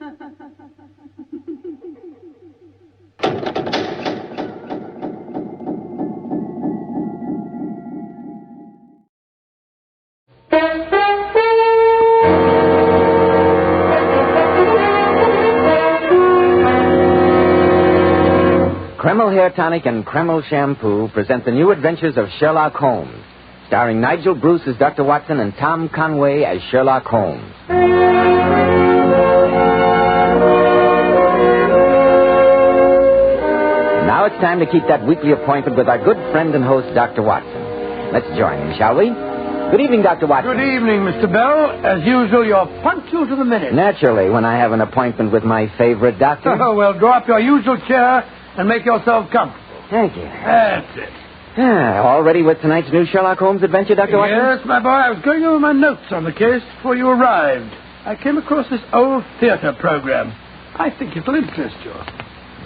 Kreml Hair Tonic and Kreml Shampoo present the new adventures of Sherlock Holmes, starring Nigel Bruce as Dr. Watson and Tom Conway as Sherlock Holmes. Now it's time to keep that weekly appointment with our good friend and host, Dr. Watson. Let's join him, shall we? Good evening, Dr. Watson. Good evening, Mr. Bell. As usual, you're punctual to the minute. Naturally, when I have an appointment with my favorite doctor. Oh, well, draw up your usual chair and make yourself comfortable. Thank you. That's it. All ready with tonight's new Sherlock Holmes adventure, Dr. Watson? Yes, my boy. I was going over my notes on the case before you arrived. I came across this old theater program. I think it'll interest you.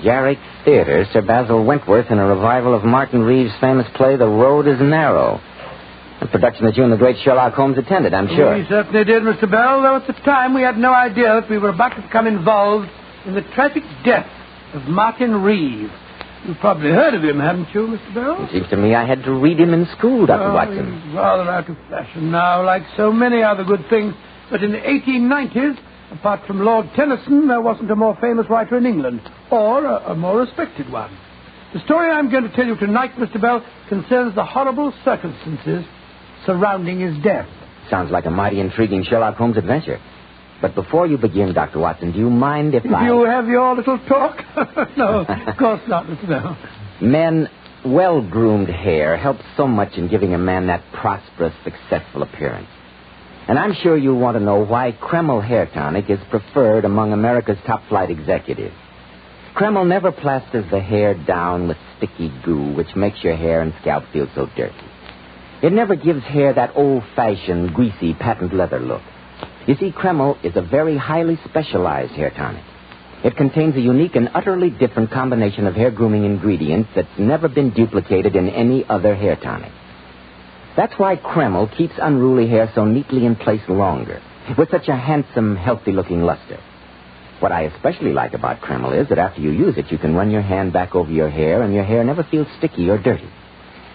Jarrick Theater, Sir Basil Wentworth in a revival of Martin Reeves' famous play, The Road is Narrow. A production that you and the great Sherlock Holmes attended, I'm sure. We certainly did, Mr. Bell, though at the time we had no idea that we were about to become involved in the tragic death of Martin Reeves. You've probably heard of him, haven't you, Mr. Bell? It seems to me I had to read him in school, Dr. Watson. He's rather out of fashion now, like so many other good things. But in the 1890s, apart from Lord Tennyson, there wasn't a more famous writer in England, or a more respected one. The story I'm going to tell you tonight, Mr. Bell, concerns the horrible circumstances surrounding his death. Sounds like a mighty intriguing Sherlock Holmes adventure. But before you begin, Dr. Watson, do you mind if you have your little talk? No, of course not, Mr. Bell. Men, well-groomed hair helps so much in giving a man that prosperous, successful appearance. And I'm sure you want to know why Kreml Hair Tonic is preferred among America's top-flight executives. Kreml never plasters the hair down with sticky goo, which makes your hair and scalp feel so dirty. It never gives hair that old-fashioned, greasy, patent leather look. You see, Kreml is a very highly specialized hair tonic. It contains a unique and utterly different combination of hair grooming ingredients that's never been duplicated in any other hair tonic. That's why Kreml keeps unruly hair so neatly in place longer, with such a handsome, healthy-looking luster. What I especially like about Kreml is that after you use it, you can run your hand back over your hair, and your hair never feels sticky or dirty.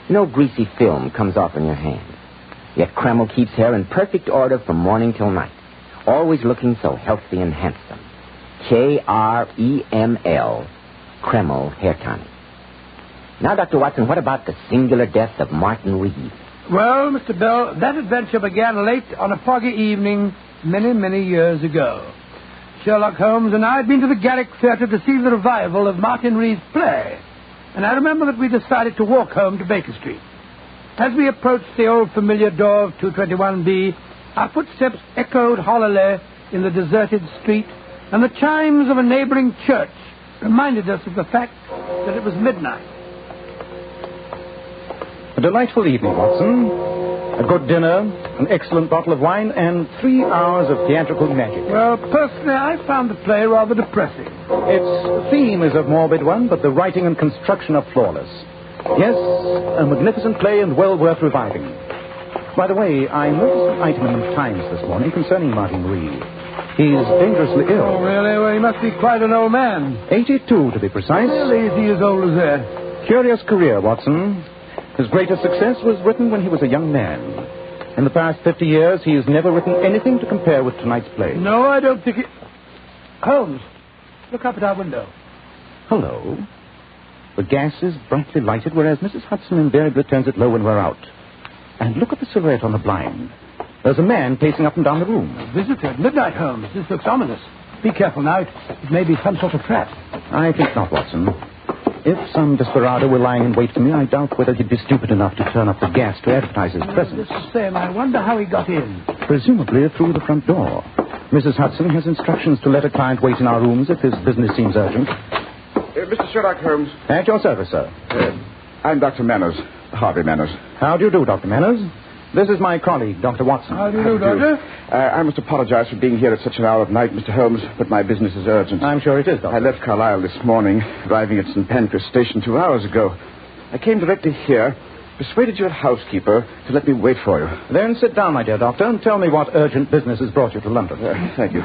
No greasy film comes off in your hand. Yet Kreml keeps hair in perfect order from morning till night, always looking so healthy and handsome. Kreml, Kreml Hair Tonic. Now, Dr. Watson, what about the singular death of Martin Reeves? Well, Mr. Bell, that adventure began late on a foggy evening many, many years ago. Sherlock Holmes and I had been to the Garrick Theater to see the revival of Martin Reeves' play. And I remember that we decided to walk home to Baker Street. As we approached the old familiar door of 221B, our footsteps echoed hollowly in the deserted street, and the chimes of a neighboring church reminded us of the fact that it was midnight. A delightful evening, Watson. A good dinner, an excellent bottle of wine, and 3 hours of theatrical magic. Well, personally, I found the play rather depressing. Its theme is a morbid one, but the writing and construction are flawless. Yes, a magnificent play and well worth reviving. By the way, I noticed an item in the Times this morning concerning Martin Reeves. He's dangerously ill. Oh, really? Well, he must be quite an old man. 82, to be precise. Really, is he as old as that? Curious career, Watson. His greatest success was written when he was a young man. In the past 50 years, he has never written anything to compare with tonight's play. No, I don't think he... Holmes, look up at our window. Hello. The gas is brightly lighted, whereas Mrs. Hudson invariably turns it low when we're out. And look at the silhouette on the blind. There's a man pacing up and down the room. A visitor at midnight, Holmes. This looks ominous. Be careful now. It may be some sort of trap. I think not, Watson. If some desperado were lying in wait for me, I doubt whether he'd be stupid enough to turn up the gas to advertise his presence. Just the same, I wonder how he got in. Presumably through the front door. Mrs. Hudson has instructions to let a client wait in our rooms if his business seems urgent. Mr. Sherlock Holmes. At your service, sir. I'm Dr. Manners, Harvey Manners. How do you do, Dr. Manners? This is my colleague, Dr. Watson. How do you do, Doctor? I must apologize for being here at such an hour of night, Mr. Holmes, but my business is urgent. I'm sure it is, Doctor. I left Carlisle this morning, arriving at St. Pancras Station 2 hours ago. I came directly here, persuaded your housekeeper to let me wait for you. Then sit down, my dear doctor, and tell me what urgent business has brought you to London. Thank you.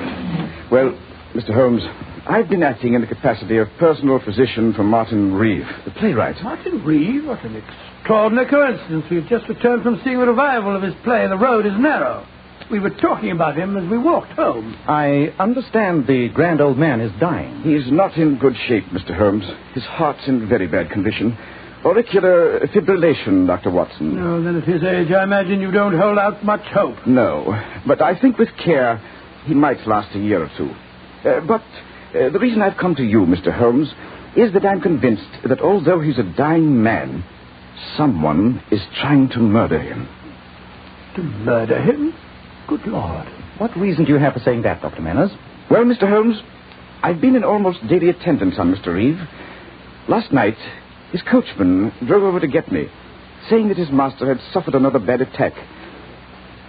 Well, Mr. Holmes, I've been acting in the capacity of personal physician for Martin Reeve, the playwright. Martin Reeve? What an extraordinary coincidence. We've just returned from seeing the revival of his play, The Road is Narrow. We were talking about him as we walked home. I understand the grand old man is dying. He's not in good shape, Mr. Holmes. His heart's in very bad condition. Auricular fibrillation, Dr. Watson. No, then at his age, I imagine you don't hold out much hope. No, but I think with care, he might last a year or two. But the reason I've come to you, Mr. Holmes, is that I'm convinced that although he's a dying man, someone is trying to murder him. To murder him? Good Lord. What reason do you have for saying that, Dr. Manners? Well, Mr. Holmes, I've been in almost daily attendance on Mr. Reeve. Last night, his coachman drove over to get me, saying that his master had suffered another bad attack.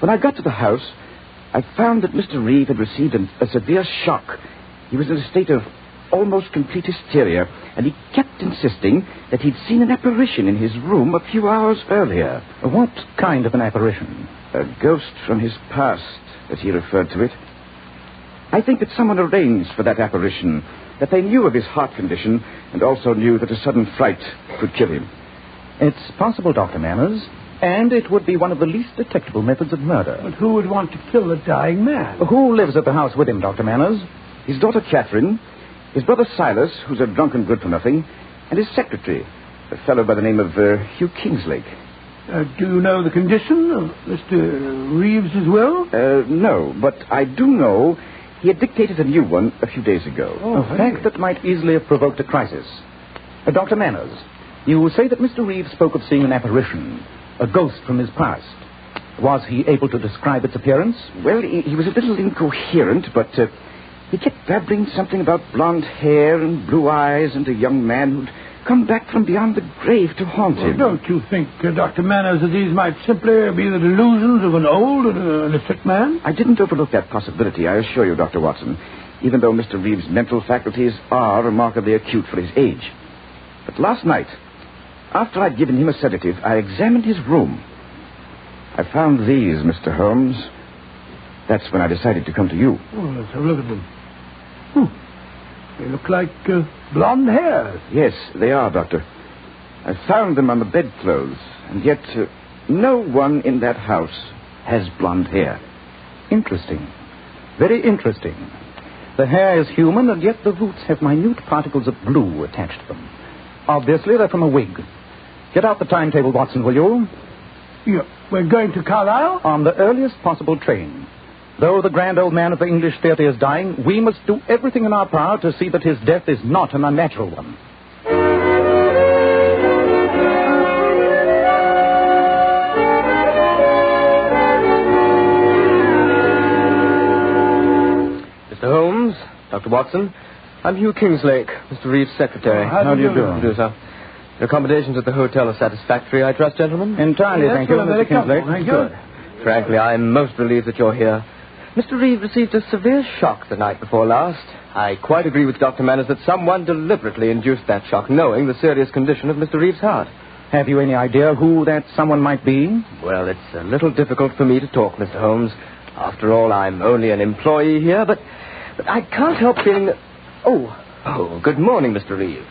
When I got to the house, I found that Mr. Reeve had received a severe shock. He was in a state of almost complete hysteria, and he kept insisting that he'd seen an apparition in his room a few hours earlier. What kind of an apparition? A ghost from his past, as he referred to it. I think that someone arranged for that apparition, that they knew of his heart condition, and also knew that a sudden fright could kill him. It's possible, Dr. Manners, and it would be one of the least detectable methods of murder. But who would want to kill a dying man? Who lives at the house with him, Dr. Manners? His daughter Catherine, his brother Silas, who's a drunken good-for-nothing, and his secretary, a fellow by the name of Hugh Kingslake. Do you know the condition of Mr. Reeves' will? No, but I do know he had dictated a new one a few days ago. A fact that might easily have provoked a crisis. Dr. Manners, you say that Mr. Reeves spoke of seeing an apparition, a ghost from his past. Was he able to describe its appearance? Well, he was a little incoherent, but he kept babbling something about blonde hair and blue eyes and a young man who'd come back from beyond the grave to haunt him. Don't you think, Dr. Manners, that these might simply be the delusions of an old and a sick man? I didn't overlook that possibility, I assure you, Dr. Watson, even though Mr. Reeves' mental faculties are remarkably acute for his age. But last night, after I'd given him a sedative, I examined his room. I found these, Mr. Holmes. That's when I decided to come to you. Oh, let's have a look at them. They look like blonde hairs. Yes, they are, Doctor. I found them on the bedclothes, and yet no one in that house has blonde hair. Interesting. Very interesting. The hair is human, and yet the roots have minute particles of glue attached to them. Obviously, they're from a wig. Get out the timetable, Watson, will you? Yeah, we're going to Carlisle? On the earliest possible train. Though the grand old man of the English theatre is dying, we must do everything in our power to see that his death is not an unnatural one. Mr. Holmes, Dr. Watson, I'm Hugh Kingslake, Mr. Reeves' secretary. How do you do? Do, sir. Your accommodations at the hotel are satisfactory, I trust, gentlemen? Entirely, Yes, thank you, well, Mr. very Kingslake. comfortable, thank you. Good. Frankly, I'm most relieved that you're here. Mr. Reeve received a severe shock the night before last. I quite agree with Dr. Manners that someone deliberately induced that shock, knowing the serious condition of Mr. Reeves' heart. Have you any idea who that someone might be? Well, it's a little difficult for me to talk, Mr. Holmes. After all, I'm only an employee here, but I can't help feeling that... Oh, good morning, Mr. Reeve.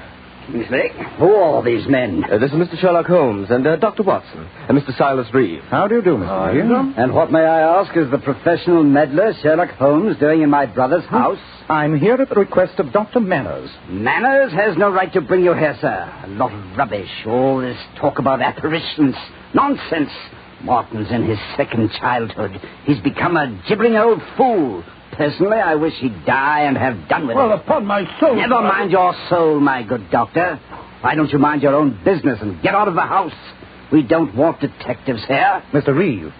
Kingslake, who are these men? This is Mr. Sherlock Holmes and Dr. Watson and Mr. Silas Reeve. How do you do, Mr. Reeve? And what, may I ask, is the professional meddler Sherlock Holmes doing in my brother's house? I'm here at the request of Dr. Manners. Manners has no right to bring you here, sir. A lot of rubbish. All this talk about apparitions. Nonsense. Martin's in his second childhood. He's become a gibbering old fool. Personally, I wish he'd die and have done with it. Well, upon my soul... Never mind your soul, my good doctor. Why don't you mind your own business and get out of the house? We don't want detectives here. Mr. Reeve,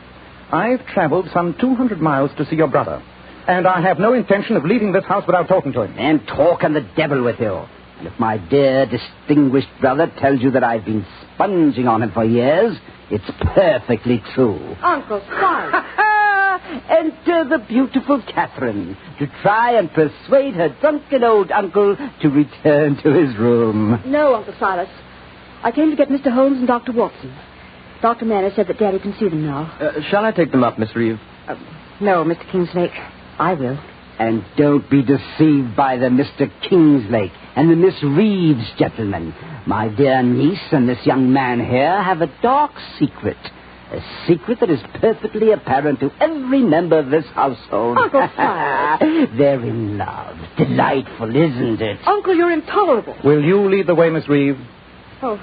I've traveled some 200 miles to see your brother, and I have no intention of leaving this house without talking to him. And talk and the devil with you. And if my dear, distinguished brother tells you that I've been sponging on him for years, it's perfectly true. Uncle Silas. Enter the beautiful Catherine to try and persuade her drunken old uncle to return to his room. No, Uncle Silas. I came to get Mr. Holmes and Dr. Watson. Dr. Manners said that Daddy can see them now. Shall I take them up, Miss Reeve? No, Mr. Kingslake. I will. And don't be deceived by the Mr. Kingslake and the Miss Reeves gentlemen. My dear niece and this young man here have a dark secret. A secret that is perfectly apparent to every member of this household. Uncle Silas. They're in love. Delightful, isn't it? Uncle, you're intolerable. Will you lead the way, Miss Reeve? Oh,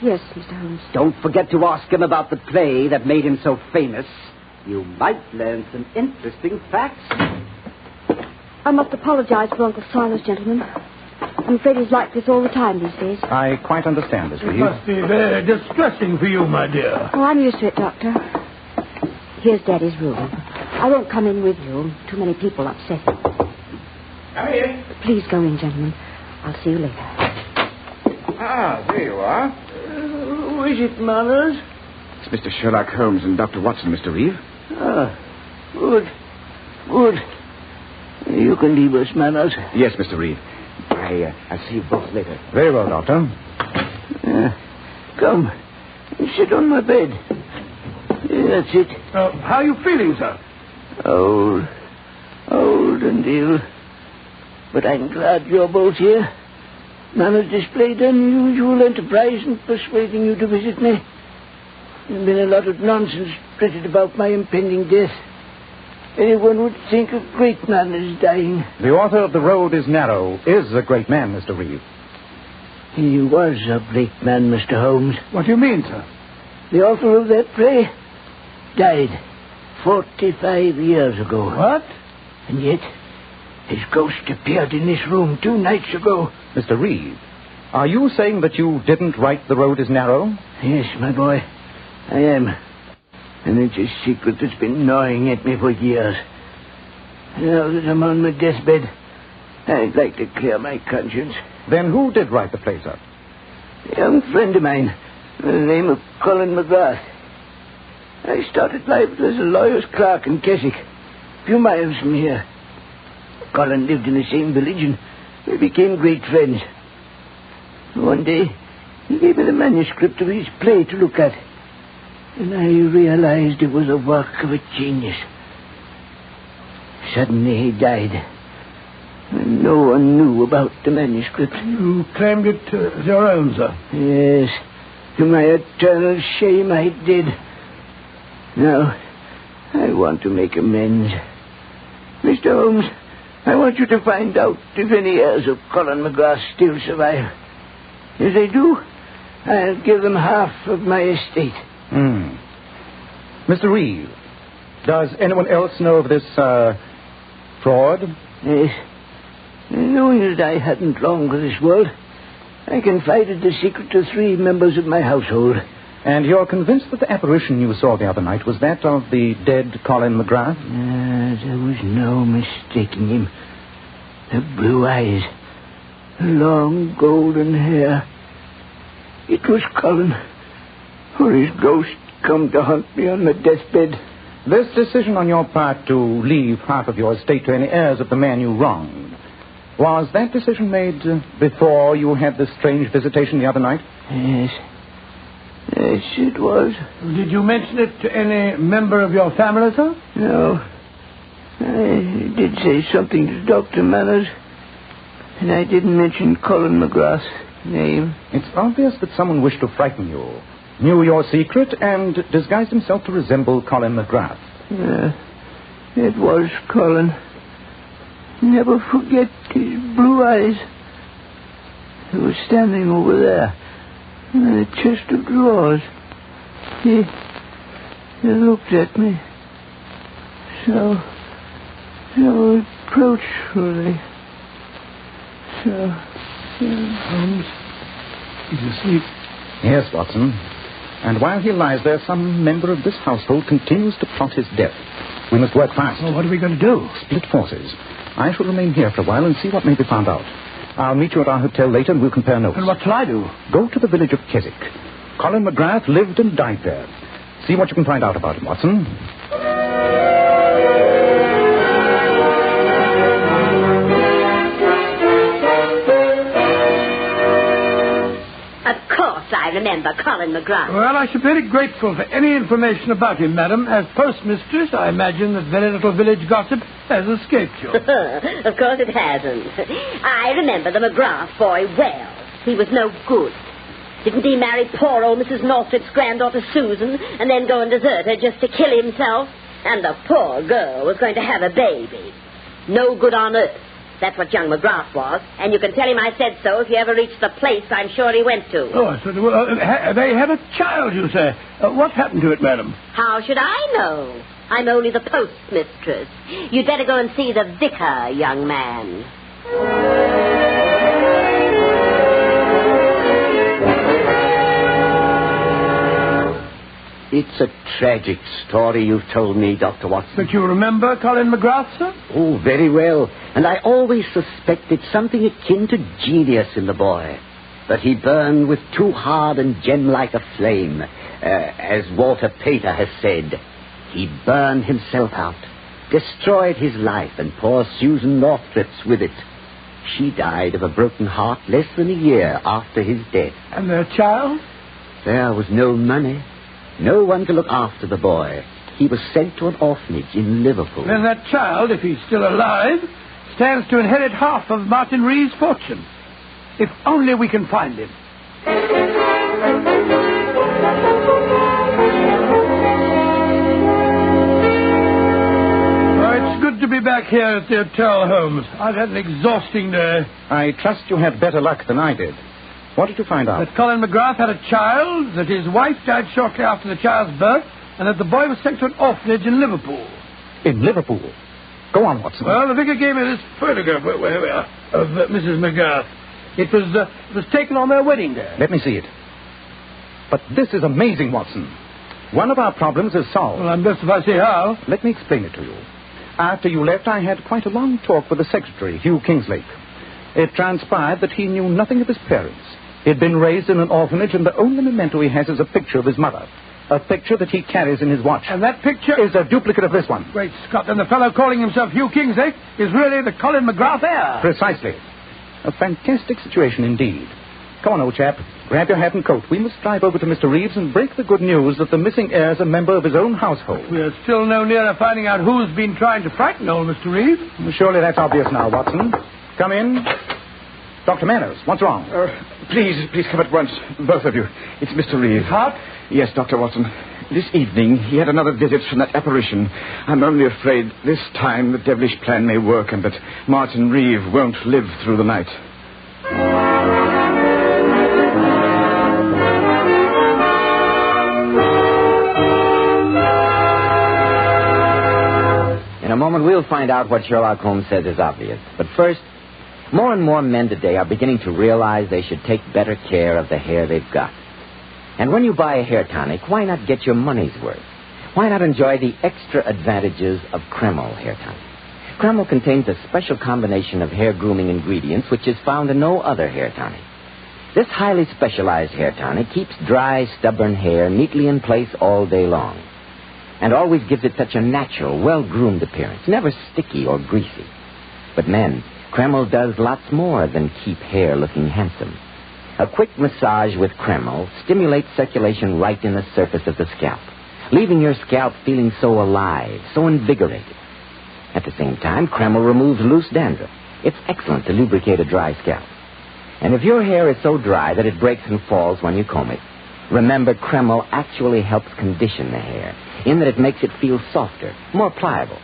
yes, Mr. Holmes. Don't forget to ask him about the play that made him so famous. You might learn some interesting facts. I must apologize for Uncle Silas, gentlemen. I'm afraid he's like this all the time these days. I quite understand, Miss It Reeve. must be very distressing for you, my dear. Oh, I'm used to it, Doctor. Here's Daddy's room. I won't come in with you. Too many people upset him. Come in. Please go in, gentlemen. I'll see you later. Ah, there you are. Who is it, Manners? It's Mr. Sherlock Holmes and Dr. Watson, Mr. Reeve. Ah, good. Good. You can leave us, Manners. Yes, Mr. Reeve. I'll see you both later. Very well, Doctor. Come. Sit on my bed. That's it. How are you feeling, sir? Old and ill. But I'm glad you're both here. Manners displayed unusual enterprise in persuading you to visit me. There's been a lot of nonsense printed about my impending death. Anyone would think a great man is dying. The author of The Road is Narrow is a great man, Mr. Reeve. He was a great man, Mr. Holmes. What do you mean, sir? The author of that play died 45 years ago. What? And yet, his ghost appeared in this room 2 nights ago. Mr. Reeve, are you saying that you didn't write The Road is Narrow? Yes, my boy, I am. And it's a secret that's been gnawing at me for years. Now that I'm on my deathbed, I'd like to clear my conscience. Then who did write the play, sir? A young friend of mine, by the name of Colin McGrath. I started life as a lawyer's clerk in Keswick, a few miles from here. Colin lived in the same village, and we became great friends. One day, he gave me the manuscript of his play to look at. And I realized it was a work of a genius. Suddenly he died. And no one knew about the manuscript. You claimed it as your own, sir. Yes. To my eternal shame, I did. Now, I want to make amends. Mr. Holmes, I want you to find out if any heirs of Colin McGrath still survive. If they do, I'll give them half of my estate. Mr. Reeve, does anyone else know of this, fraud? Yes. Knowing that I hadn't long for this world, I confided the secret to 3 members of my household. And you're convinced that the apparition you saw the other night was that of the dead Colin McGrath? There was no mistaking him. The blue eyes, the long golden hair. It was Colin, or his ghost come to haunt me on my deathbed. This decision on your part to leave half of your estate to any heirs of the man you wronged, was that decision made before you had this strange visitation the other night? Yes. Yes, it was. Did you mention it to any member of your family, sir? No. I did say something to Dr. Manners, and I didn't mention Colin McGrath's name. It's obvious that someone wished to frighten you, knew your secret, and disguised himself to resemble Colin McGrath. It was Colin. Never forget his blue eyes. He was standing over there in a chest of drawers. He looked at me so reproachfully. Holmes, he's asleep. Yes, Watson. And while he lies there, some member of this household continues to plot his death. We must work fast. Well, what are we going to do? Split forces. I shall remain here for a while and see what may be found out. I'll meet you at our hotel later and we'll compare notes. And what shall I do? Go to the village of Keswick. Colin McGrath lived and died there. See what you can find out about him, Watson. Of course I remember remember Colin McGrath? Well, I should be very grateful for any information about him, madam. As postmistress, I imagine that very little village gossip has escaped you. Of course it hasn't. I remember the McGrath boy well. He was no good. Didn't he marry poor old Mrs. Northcliffe's granddaughter Susan and then go and desert her just to kill himself? And the poor girl was going to have a baby. No good on earth. That's what young McGrath was. And you can tell him I said so if you ever reach the place I'm sure he went to. Oh, so they had a child, you say. What happened to it, madam? How should I know? I'm only the postmistress. You'd better go and see the vicar, young man. It's a tragic story you've told me, Dr. Watson. But you remember Colin McGrath, sir? Oh, very well. And I always suspected something akin to genius in the boy. But he burned with too hard and gem-like a flame. As Walter Pater has said, he burned himself out, destroyed his life, and poor Susan Northcliffe's with it. She died of a broken heart less than a year after his death. And their child? There was no money. No one to look after the boy. He was sent to an orphanage in Liverpool. Then that child, if he's still alive, stands to inherit half of Martin Reeve's fortune. If only we can find him. Oh, it's good to be back here at the hotel, Holmes. I've had an exhausting day. I trust you had better luck than I did. What did you find out? That Colin McGrath had a child, that his wife died shortly after the child's birth, and that the boy was sent to an orphanage in Liverpool. In Liverpool? Go on, Watson. Well, the vicar gave me this photograph of Mrs. McGrath. It was taken on their wedding day. Let me see it. But this is amazing, Watson. One of our problems is solved. Well, I'm best if I see how. Let me explain it to you. After you left, I had quite a long talk with the secretary, Hugh Kingslake. It transpired that he knew nothing of his parents. He'd been raised in an orphanage, and the only memento he has is a picture of his mother. A picture that he carries in his watch. And that picture is a duplicate of this one. Great Scott, and the fellow calling himself Hugh Kingslake is really the Colin McGrath heir. Precisely. A fantastic situation indeed. Come on, old chap. Grab your hat and coat. We must drive over to Mr. Reeves and break the good news that the missing heir is a member of his own household. We're still no nearer finding out who's been trying to frighten old Mr. Reeves. Surely that's obvious now, Watson. Come in. Dr. Manners, what's wrong? Please come at once, both of you. It's Mr. Reeve. Hot? Yes, Dr. Watson. This evening, he had another visit from that apparition. I'm only afraid this time the devilish plan may work and that Martin Reeve won't live through the night. In a moment, we'll find out what Sherlock Holmes says is obvious. But first, more and more men today are beginning to realize they should take better care of the hair they've got. And when you buy a hair tonic, why not get your money's worth? Why not enjoy the extra advantages of Kreml hair tonic? Kreml contains a special combination of hair grooming ingredients which is found in no other hair tonic. This highly specialized hair tonic keeps dry, stubborn hair neatly in place all day long and always gives it such a natural, well-groomed appearance, never sticky or greasy. But men, Kreml does lots more than keep hair looking handsome. A quick massage with Kreml stimulates circulation right in the surface of the scalp, leaving your scalp feeling so alive, so invigorated. At the same time, Kreml removes loose dandruff. It's excellent to lubricate a dry scalp. And if your hair is so dry that it breaks and falls when you comb it, remember Kreml actually helps condition the hair, in that it makes it feel softer, more pliable.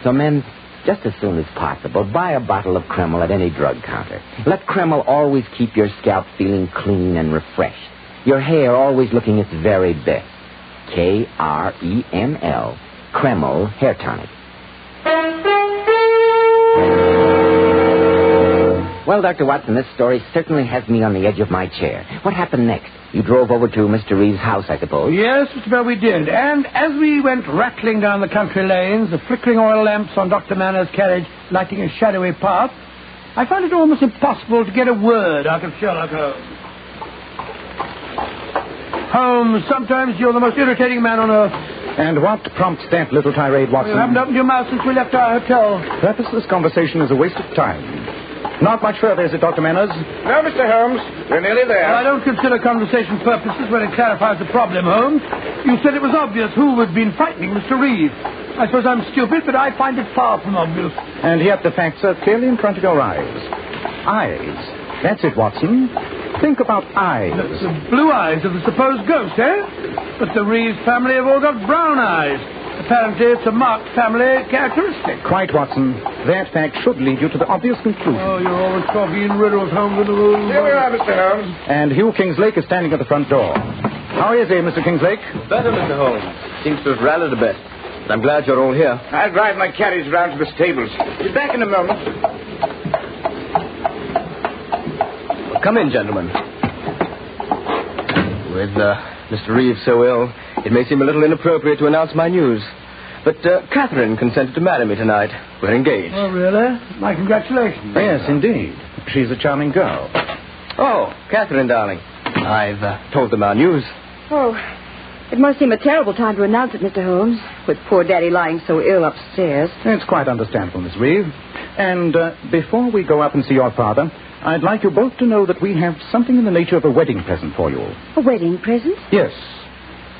So men, just as soon as possible, buy a bottle of Kreml at any drug counter. Let Kreml always keep your scalp feeling clean and refreshed, your hair always looking its very best. Kreml, Kreml Hair Tonic. Well, Dr. Watson, this story certainly has me on the edge of my chair. What happened next? You drove over to Mr. Reeves' house, I suppose? Yes, Mr. Bell, we did. And as we went rattling down the country lanes, the flickering oil lamps on Dr. Manners' carriage lighting a shadowy path, I found it almost impossible to get a word out of Sherlock Holmes. Holmes, sometimes you're the most irritating man on earth. And what prompts that little tirade, Watson? You haven't opened your mouth since we left our hotel. Purposeless conversation is a waste of time. Not much further, is it, Dr. Manners? No, Mr. Holmes. We're nearly there. Well, I don't consider conversation purposes when it clarifies the problem, Holmes. You said it was obvious who had been frightening Mr. Reeve. I suppose I'm stupid, but I find it far from obvious. And yet the facts are clearly in front of your eyes. Eyes. That's it, Watson. Think about eyes. The blue eyes of the supposed ghost, eh? But the Reeves family have all got brown eyes. Apparently it's a marked family characteristic. Quite, Watson. That fact should lead you to the obvious conclusion. Oh, you're always talking in riddles, Holmes, in the room. Here we are, Mr. Holmes. And Hugh Kingslake is standing at the front door. How is he, Mr. Kingslake? Better, Mr. Holmes. Seems to have rallied a bit. I'm glad you're all here. I'll drive my carriage round to the stables. Be back in a moment. Well, come in, gentlemen. With Mr. Reeves so ill, it may seem a little inappropriate to announce my news. But Catherine consented to marry me tonight. We're engaged. Oh, really? My congratulations. Yes, indeed. She's a charming girl. Oh, Catherine, darling. I've told them our news. Oh, it must seem a terrible time to announce it, Mr. Holmes, with poor Daddy lying so ill upstairs. It's quite understandable, Miss Reeve. And before we go up and see your father, I'd like you both to know that we have something in the nature of a wedding present for you. A wedding present? Yes.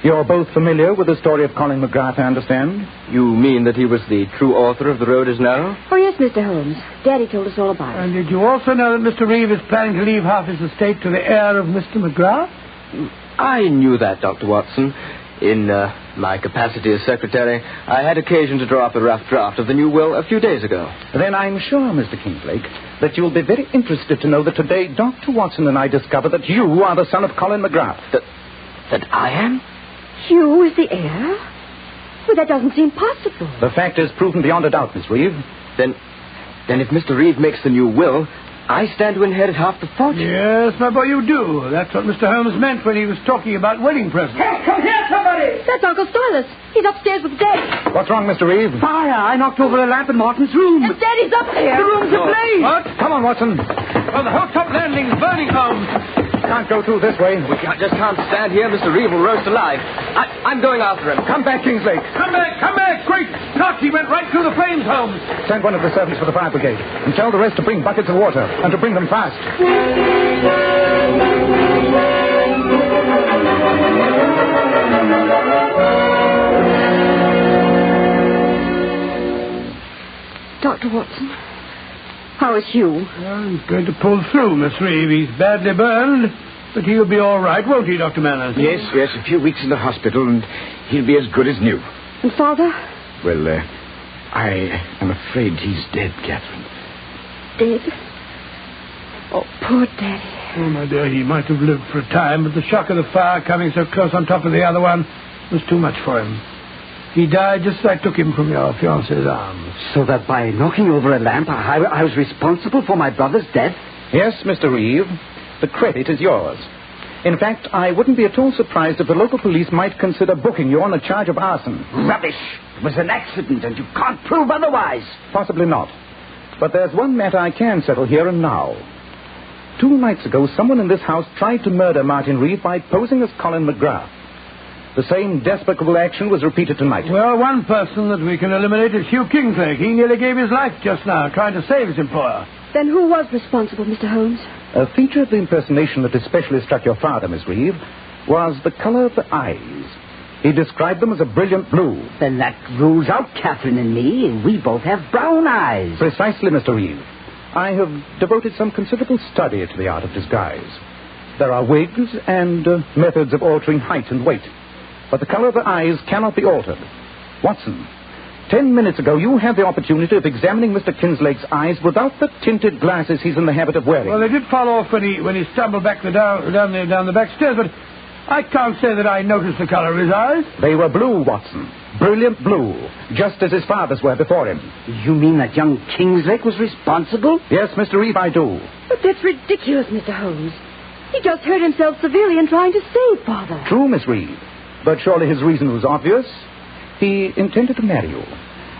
You're both familiar with the story of Colin McGrath, I understand? You mean that he was the true author of The Road is Narrow? Oh, yes, Mr. Holmes. Daddy told us all about it. And did you also know that Mr. Reeve is planning to leave half his estate to the heir of Mr. McGrath? I knew that, Dr. Watson. In my capacity as secretary, I had occasion to draw up a rough draft of the new will a few days ago. Then I'm sure, Mr. Kingslake, that you'll be very interested to know that today Dr. Watson and I discovered that you are the son of Colin McGrath. That I am? Hugh is the heir? Well, that doesn't seem possible. The fact is proven beyond a doubt, Miss Reeve. Then if Mr. Reeve makes the new will, I stand to inherit half the fortune. Yes, my boy, you do. That's what Mr. Holmes meant when he was talking about wedding presents. Hey, come here, somebody! That's Uncle Silas. He's upstairs with Daddy. What's wrong, Mr. Reeve? Fire! I knocked over a lamp in Martin's room. And Daddy's up there. The room's ablaze. What? Come on, Watson. Oh, the whole top landing's burning, Holmes. Can't go through this way. We just can't stand here. Mr. Reeve will roast alive. I'm going after him. Come back, Kingslake. Come back, quick. Knock, he went right through the flames, Holmes. Send one of the servants for the fire brigade. And tell the rest to bring buckets of water. And to bring them fast. Dr. Watson, how is Hugh? Well, he's going to pull through, Miss Reeve. He's badly burned, but he'll be all right, won't he, Dr. Manners? Yes, a few weeks in the hospital, and he'll be as good as new. And Father? Well, I am afraid he's dead, Catherine. Dead? Oh, poor Daddy. Oh, my dear, he might have lived for a time, but the shock of the fire coming so close on top of the other one was too much for him. He died just as I took him from your fiancé's arms. So that by knocking over a lamp, I was responsible for my brother's death? Yes, Mr. Reeve. The credit is yours. In fact, I wouldn't be at all surprised if the local police might consider booking you on a charge of arson. Rubbish! It was an accident, and you can't prove otherwise. Possibly not. But there's one matter I can settle here and now. 2 nights ago, someone in this house tried to murder Martin Reeve by posing as Colin McGrath. The same despicable action was repeated tonight. Well, one person that we can eliminate is Hugh Kingslake. He nearly gave his life just now, trying to save his employer. Then who was responsible, Mr. Holmes? A feature of the impersonation that especially struck your father, Miss Reeve, was the color of the eyes. He described them as a brilliant blue. Then that rules out Catherine and me. We both have brown eyes. Precisely, Mr. Reeve. I have devoted some considerable study to the art of disguise. There are wigs and methods of altering height and weight. But the color of the eyes cannot be altered. Watson, 10 minutes ago you had the opportunity of examining Mr. Kingslake's eyes without the tinted glasses he's in the habit of wearing. Well, they did fall off when he stumbled back down the back stairs, but I can't say that I noticed the color of his eyes. They were blue, Watson. Brilliant blue, just as his father's were before him. You mean that young Kingslake was responsible? Yes, Mr. Reeve, I do. But that's ridiculous, Mr. Holmes. He just hurt himself severely in trying to save Father. True, Miss Reeve. But surely his reason was obvious. He intended to marry you.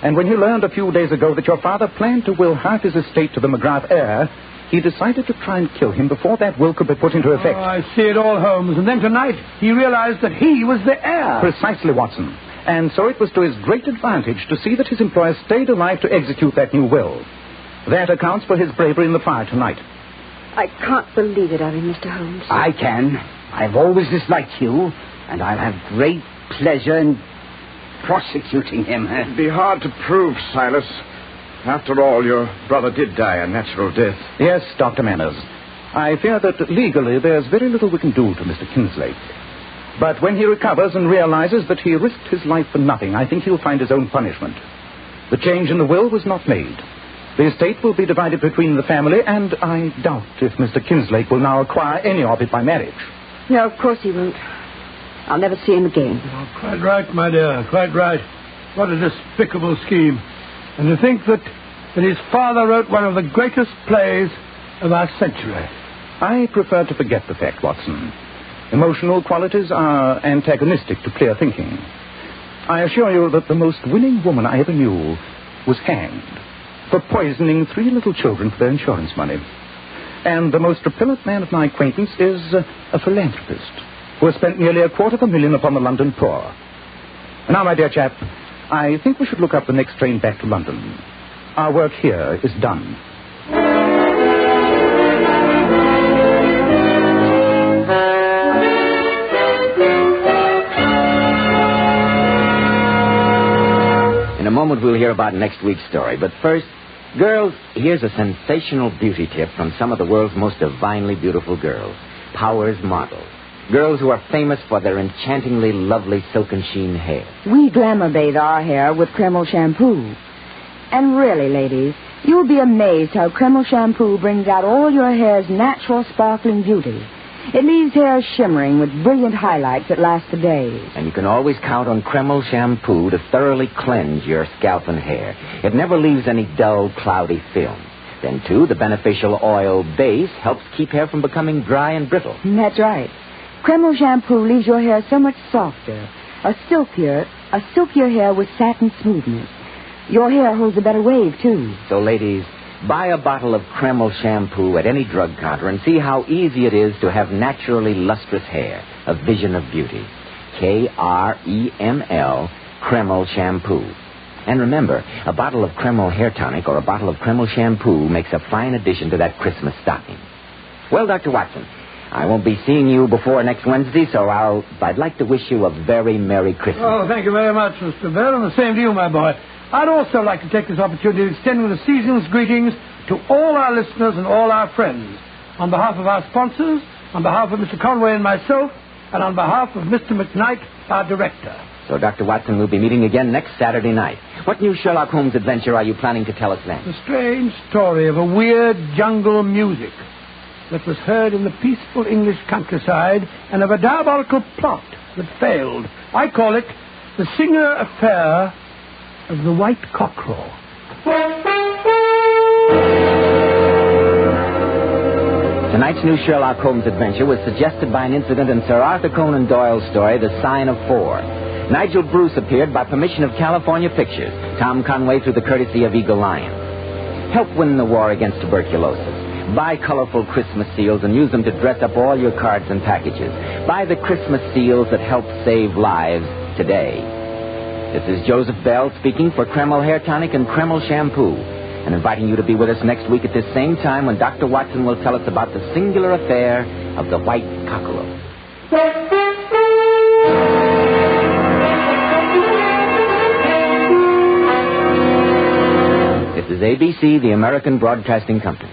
And when he learned a few days ago that your father planned to will half his estate to the McGrath heir, he decided to try and kill him before that will could be put into effect. Oh, I see it all, Holmes. And then tonight he realized that he was the heir. Precisely, Watson. And so it was to his great advantage to see that his employer stayed alive to execute that new will. That accounts for his bravery in the fire tonight. I can't believe it of him, Mr. Holmes. I can. I've always disliked you, and I'll have great pleasure in prosecuting him. It'd be hard to prove, Silas. After all, your brother did die a natural death. Yes, Dr. Manners. I fear that legally there's very little we can do to Mr. Kinslake. But when he recovers and realizes that he risked his life for nothing, I think he'll find his own punishment. The change in the will was not made. The estate will be divided between the family, and I doubt if Mr. Kinslake will now acquire any of it by marriage. No, of course he won't. I'll never see him again. Oh, quite right, my dear, quite right. What a despicable scheme. And to think that his father wrote one of the greatest plays of our century. I prefer to forget the fact, Watson. Emotional qualities are antagonistic to clear thinking. I assure you that the most winning woman I ever knew was hanged for poisoning 3 little children for their insurance money. And the most repellent man of my acquaintance is a philanthropist who has spent nearly $250,000 upon the London poor. Now, my dear chap, I think we should look up the next train back to London. Our work here is done. In a moment, we'll hear about next week's story. But first, girls, here's a sensational beauty tip from some of the world's most divinely beautiful girls. Powers models. Girls who are famous for their enchantingly lovely silken sheen hair. We glamour bathe our hair with Kreml shampoo. And really, ladies, you'll be amazed how Kreml shampoo brings out all your hair's natural sparkling beauty. It leaves hair shimmering with brilliant highlights that last for days. And you can always count on Kreml shampoo to thoroughly cleanse your scalp and hair. It never leaves any dull, cloudy film. Then, too, the beneficial oil base helps keep hair from becoming dry and brittle. That's right. Kreml shampoo leaves your hair so much softer, a silkier hair with satin smoothness. Your hair holds a better wave, too. So, ladies, buy a bottle of Kreml shampoo at any drug counter and see how easy it is to have naturally lustrous hair, a vision of beauty. Kreml, Kreml shampoo. And remember, a bottle of Kreml hair tonic or a bottle of Kreml shampoo makes a fine addition to that Christmas stocking. Well, Dr. Watson, I won't be seeing you before next Wednesday, so I'd like to wish you a very Merry Christmas. Oh, thank you very much, Mr. Bell, and the same to you, my boy. I'd also like to take this opportunity to extend the season's greetings to all our listeners and all our friends. On behalf of our sponsors, on behalf of Mr. Conway and myself, and on behalf of Mr. McKnight, our director. So, Dr. Watson, we'll be meeting again next Saturday night. What new Sherlock Holmes adventure are you planning to tell us then? The strange story of a weird jungle music that was heard in the peaceful English countryside and of a diabolical plot that failed. I call it The Singer Affair of the White Cockerel. Tonight's new Sherlock Holmes adventure was suggested by an incident in Sir Arthur Conan Doyle's story, The Sign of Four. Nigel Bruce appeared by permission of California Pictures, Tom Conway through the courtesy of Eagle Lion. Help win the war against tuberculosis. Buy colorful Christmas seals and use them to dress up all your cards and packages. Buy the Christmas seals that help save lives today. This is Joseph Bell speaking for Kreml Hair Tonic and Kreml Shampoo, and inviting you to be with us next week at this same time when Dr. Watson will tell us about the singular affair of the White Cockerel. This is ABC, the American Broadcasting Company.